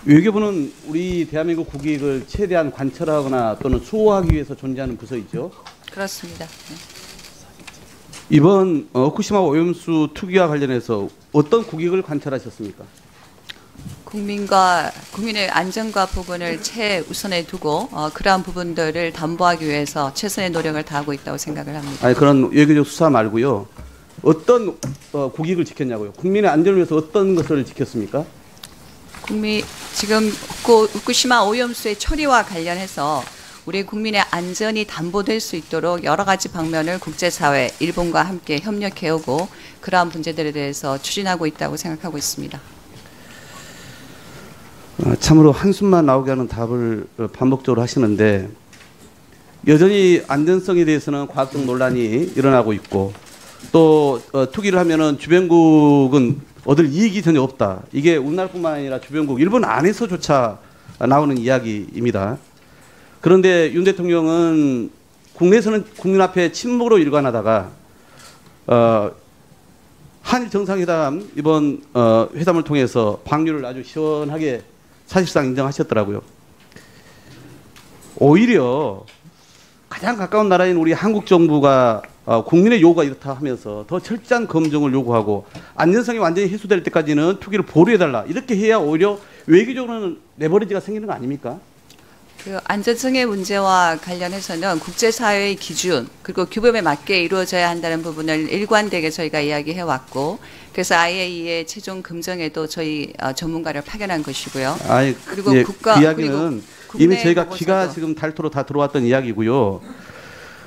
외교부는 우리 대한민국 국익을 최대한 관철하거나 또는 수호하기 위해서 존재하는 부서이죠. 그렇습니다. 네. 이번 후쿠시마 오염수 투기와 관련해서 어떤 국익을 관철하셨습니까? 국민의 안전과 보건을 최우선에 두고 그러한 부분들을 담보하기 위해서 최선의 노력을 다하고 있다고 생각을 합니다. 아니, 그런 외교적 수사 말고요. 어떤 국익을 지켰냐고요? 국민의 안전을 위해서 어떤 것을 지켰습니까? 지금 후쿠시마 오염수의 처리와 관련해서 우리 국민의 안전이 담보될 수 있도록 여러 가지 방면을 국제사회, 일본과 함께 협력해오고 그러한 문제들에 대해서 추진하고 있다고 생각하고 있습니다. 참으로 한숨만 나오게 하는 답을 반복적으로 하시는데 여전히 안전성에 대해서는 과학적 논란이 일어나고 있고 또 투기를 하면은 주변국은 얻을 이익이 전혀 없다. 이게 우리나라뿐만 아니라 주변국 일본 안에서조차 나오는 이야기입니다. 그런데 윤 대통령은 국내에서는 국민 앞에 침묵으로 일관하다가 한일 정상회담 이번 회담을 통해서 방류를 아주 시원하게 사실상 인정하셨더라고요. 오히려 가장 가까운 나라인 우리 한국 정부가 국민의 요구가 이렇다 하면서 더 철저한 검증을 요구하고 안전성이 완전히 해소될 때까지는 투기를 보류해달라 이렇게 해야 오히려 외교적으로는 레버리지가 생기는 거 아닙니까? 그 안전성의 문제와 관련해서는 국제사회의 기준 그리고 규범에 맞게 이루어져야 한다는 부분을 일관되게 저희가 이야기해 왔고 그래서 IAEA의 최종 검증에도 저희 전문가를 파견한 것이고요. 아니, 그리고 예, 국가 그 이야기는 이미 저희가 보고서도. 귀가 지금 닳도록 다 들어왔던 이야기고요.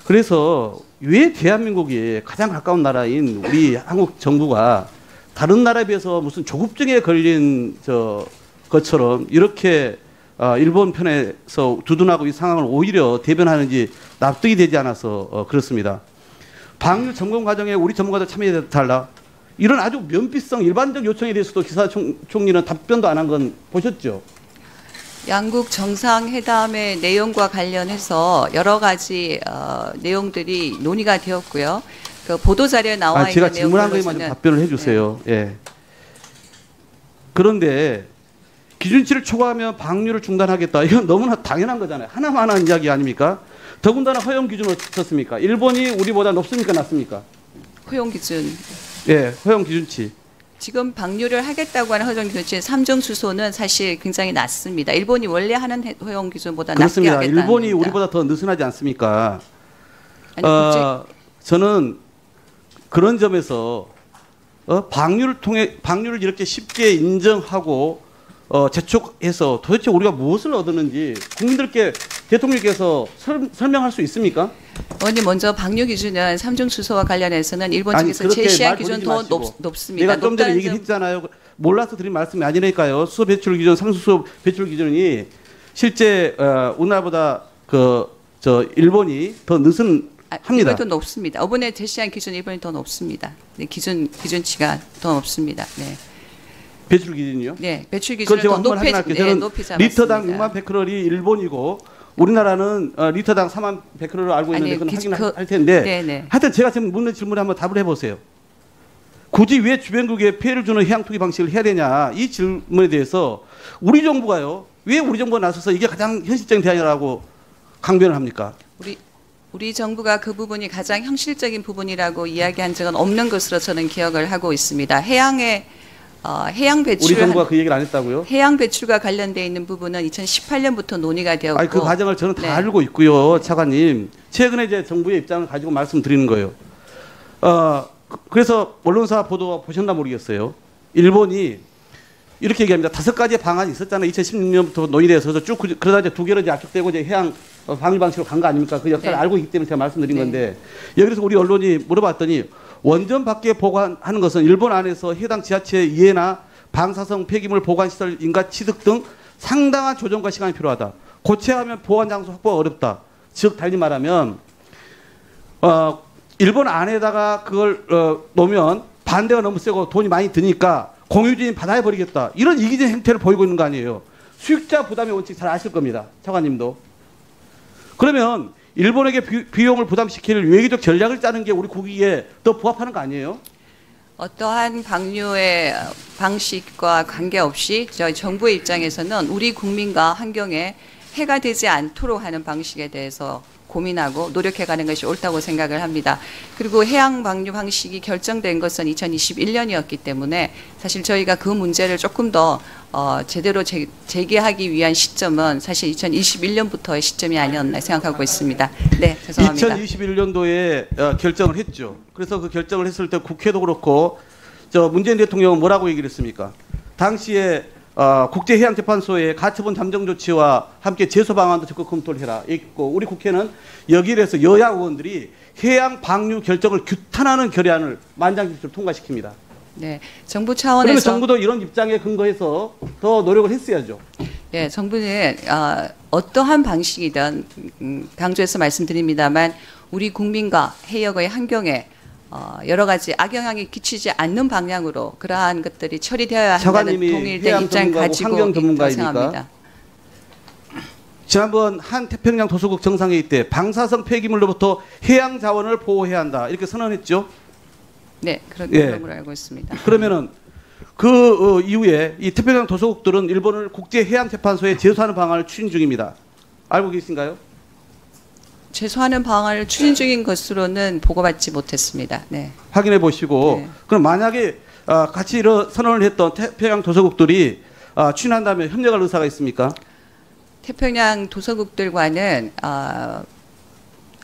그래서 왜 대한민국이 가장 가까운 나라인 우리 한국 정부가 다른 나라에 비해서 무슨 조급증에 걸린 것처럼 이렇게 일본 편에서 두둔하고 이 상황을 오히려 대변하는지 납득이 되지 않아서 그렇습니다. 방류 점검 과정에 우리 전문가들 참여해달라. 이런 아주 면피성 일반적 요청에 대해서도 기사 총리는 답변도 안 한 건 보셨죠? 양국 정상회담의 내용과 관련해서 여러 가지 내용들이 논의가 되었고요. 그 보도자료에 나와 있는 제가 질문한 거에만 좀 내용으로서는 답변을 해주세요. 네. 예. 그런데 기준치를 초과하면 방류를 중단하겠다. 이건 너무나 당연한 거잖아요. 하나만 하는 이야기 아닙니까? 더군다나 허용 기준은 어떻습니까? 일본이 우리보다 높습니까? 낮습니까? 허용 기준. 예, 허용 기준치. 지금 방류를 하겠다고 하는 허용 기준치 삼중 수소는 사실 굉장히 낮습니다. 일본이 원래 하는 허용 기준보다 낮게 그렇습니다. 하겠다는 일본이 겁니다. 우리보다 더 느슨하지 않습니까? 아니, 저는 그런 점에서 방류를 이렇게 쉽게 인정하고 재촉해서 도대체 우리가 무엇을 얻었는지 국민들께 대통령께서 설명할 수 있습니까? 의원님 먼저 방류 기준은 삼중 수소와 관련해서는 일본 아니, 측에서 그렇게 제시한 말 기준 버리지 더 마시고. 높습니다. 내가 좀 전에 얘기했잖아요. 몰라서 드린 말씀이 아니니까요. 수소 배출 기준, 상수소 배출 기준이 실제 우리나라보다 일본이 더 느슨합니다. 일본이 더 높습니다. 이번에 제시한 기준 일본이 더 높습니다. 네, 기준치가 더 높습니다. 네. 배출 기준이요? 네, 배출 그걸 기준을 제가 더 한번 확인할게요. 저는 높이 잡았습니다. 리터당 6만 베크럴이 일본이고 우리나라는 리터당 4만 베크럴을 알고 있는데 아니, 그건 확인할 텐데 네네. 하여튼 제가 지금 묻는 질문에 한번 답을 해보세요. 굳이 왜 주변국에 피해를 주는 해양 투기 방식을 해야 되냐 이 질문에 대해서 우리 정부가요 왜 우리 정부가 나서서 이게 가장 현실적인 대안이라고 강변을 합니까? 우리 정부가 그 부분이 가장 현실적인 부분이라고 이야기한 적은 없는 것으로 저는 기억을 하고 있습니다. 해양 배출 우리 정부가 그 얘기를 안 했다고요? 해양 배출과 관련돼 있는 부분은 2018년부터 논의가 되었고 아니, 그 과정을 저는 다 네. 알고 있고요, 차관님. 최근에 이제 정부의 입장을 가지고 말씀드리는 거예요. 그래서 언론사 보도 보셨나 모르겠어요. 일본이 이렇게 얘기합니다. 5가지의 방안이 있었잖아요. 2016년부터 논의돼서 쭉 그러다 이제 2개로 약속되고 이제 해양 방류 방식으로 간 거 아닙니까? 그 역사를 네. 알고 있기 때문에 제가 말씀드린 네. 건데 여기서 우리 언론이 물어봤더니 원전 밖에 보관하는 것은 일본 안에서 해당 지하체의 이해나 방사성 폐기물 보관시설 인가 취득 등 상당한 조정과 시간이 필요하다. 고체하면 보관 장소 확보가 어렵다. 즉 달리 말하면 일본 안에다가 그걸 놓으면 반대가 너무 세고 돈이 많이 드니까 공유주인 바다에 버리겠다. 이런 이기적인 행태를 보이고 있는 거 아니에요. 수익자 부담의 원칙 잘 아실 겁니다. 차관님도. 그러면 일본에게 비용을 부담시킬 외교적 전략을 짜는 게 우리 국익에 더 부합하는 거 아니에요? 어떠한 방류의 방식과 관계없이 저희 정부의 입장에서는 우리 국민과 환경에 해가 되지 않도록 하는 방식에 대해서 고민하고 노력해가는 것이 옳다고 생각을 합니다. 그리고 해양 방류 방식이 결정된 것은 2021년이었기 때문에 사실 저희가 그 문제를 조금 더 제대로 제기하기 위한 시점은 사실 2021년부터의 시점이 아니었나 생각하고 있습니다. 네, 죄송합니다. 2021년도에 결정을 했죠. 그래서 그 결정을 했을 때 국회도 그렇고 문재인 대통령은 뭐라고 얘기를 했습니까? 당시에 국제해양재판소의 가처분 잠정 조치와 함께 제소 방안도 적극 검토를 해라 있고, 우리 국회는 여기에 대해서 여야 의원들이 해양 방류 결정을 규탄하는 결의안을 만장일치로 통과시킵니다. 네, 정부 차원에서 그러면 정부도 이런 입장에 근거해서 더 노력을 했어야죠. 네, 정부는 어떠한 방식이든 강조해서 말씀드립니다만 우리 국민과 해역의 환경에 여러 가지 악영향이 끼치지 않는 방향으로 그러한 것들이 처리되어야 한다는 동일된 입장 가지고 환경 전문가입니까? 생각합니다. 지난번 한 태평양 도서국 정상회의 때 방사성 폐기물로부터 해양 자원을 보호해야 한다 이렇게 선언했죠. 네, 그런 걸로 알고 있습니다. 그러면은 그 이후에 이 태평양 도서국들은 일본을 국제해양재판소에 제소하는 방안을 추진 중입니다. 알고 계신가요? 제소하는 방안을 추진 중인 것으로는 보고받지 못했습니다. 네. 확인해 보시고 네. 그럼 만약에 같이 이런 선언을 했던 태평양 도서국들이 추진한다면 협력할 의사가 있습니까? 태평양 도서국들과는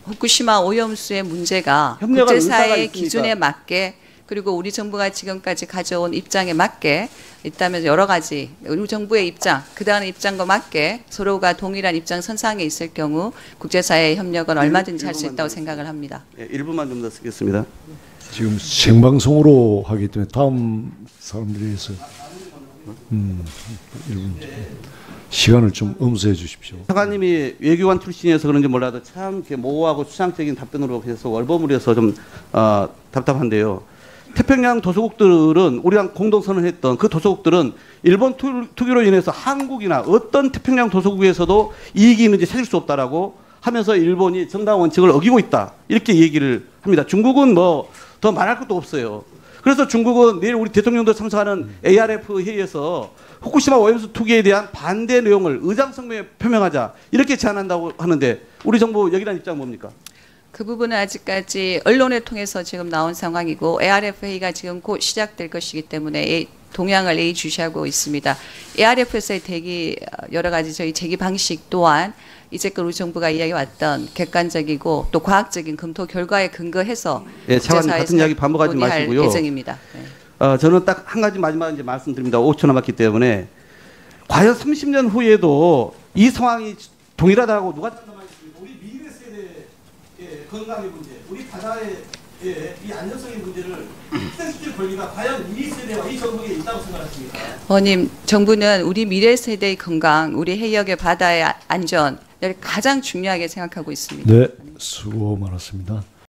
후쿠시마 오염수의 문제가 국제사회의 기준에 맞게 그리고 우리 정부가 지금까지 가져온 입장에 맞게 있다면서 여러 가지 우리 정부의 입장, 그다음의 입장과 맞게 서로가 동일한 입장 선상에 있을 경우 국제사회의 협력은 얼마든지 할 수 있다고 생각을 합니다. 예, 1분만 좀 더 쓰겠습니다. 지금 생방송으로 하기 때문에 다음 사람들에 의해서 1분 시간을 좀 엄수해 주십시오. 사관님이 외교관 출신이어서 그런지 몰라도 참 이렇게 모호하고 추상적인 답변으로 해서 월버무려서 좀 답답한데요. 태평양 도서국들은 우리랑 공동선언했던 그 도서국들은 일본 투기로 인해서 한국이나 어떤 태평양 도서국에서도 이익이 있는지 찾을 수 없다라고 하면서 일본이 정당 원칙을 어기고 있다 이렇게 얘기를 합니다. 중국은 뭐 더 말할 것도 없어요. 그래서 중국은 내일 우리 대통령도 참석하는 ARF 회의에서 후쿠시마 오염수 투기에 대한 반대 내용을 의장성명에 표명하자 이렇게 제안한다고 하는데 우리 정부 여기에 대한 입장은 뭡니까? 그 부분은 아직까지 언론을 통해서 지금 나온 상황이고 ARF 회의가 지금 곧 시작될 것이기 때문에 동향을 예의주시하고 있습니다. ARF에서의 대기 여러 가지 저희 제기 방식 또한 이제껏 우리 정부가 이야기해왔던 객관적이고 또 과학적인 검토 결과에 근거해서 예, 차관 같은 이야기 반복하지 마시고요. 예정입니다. 네. 저는 딱 한 가지 마지막 이제 말씀드립니다. 5초 남았기 때문에 과연 30년 후에도 이 상황이 동일하다고 누가 장담하겠습니까? 우리 미래 세대의 건강의 문제, 우리 바다의 이 안전성의 문제를 희생시킬 권리가 과연 이 세대와 이 정부에 있다고 생각하십니까? 의원님, 정부는 우리 미래 세대의 건강, 우리 해역의 바다의 안전을 가장 중요하게 생각하고 있습니다. 네, 수고 많았습니다.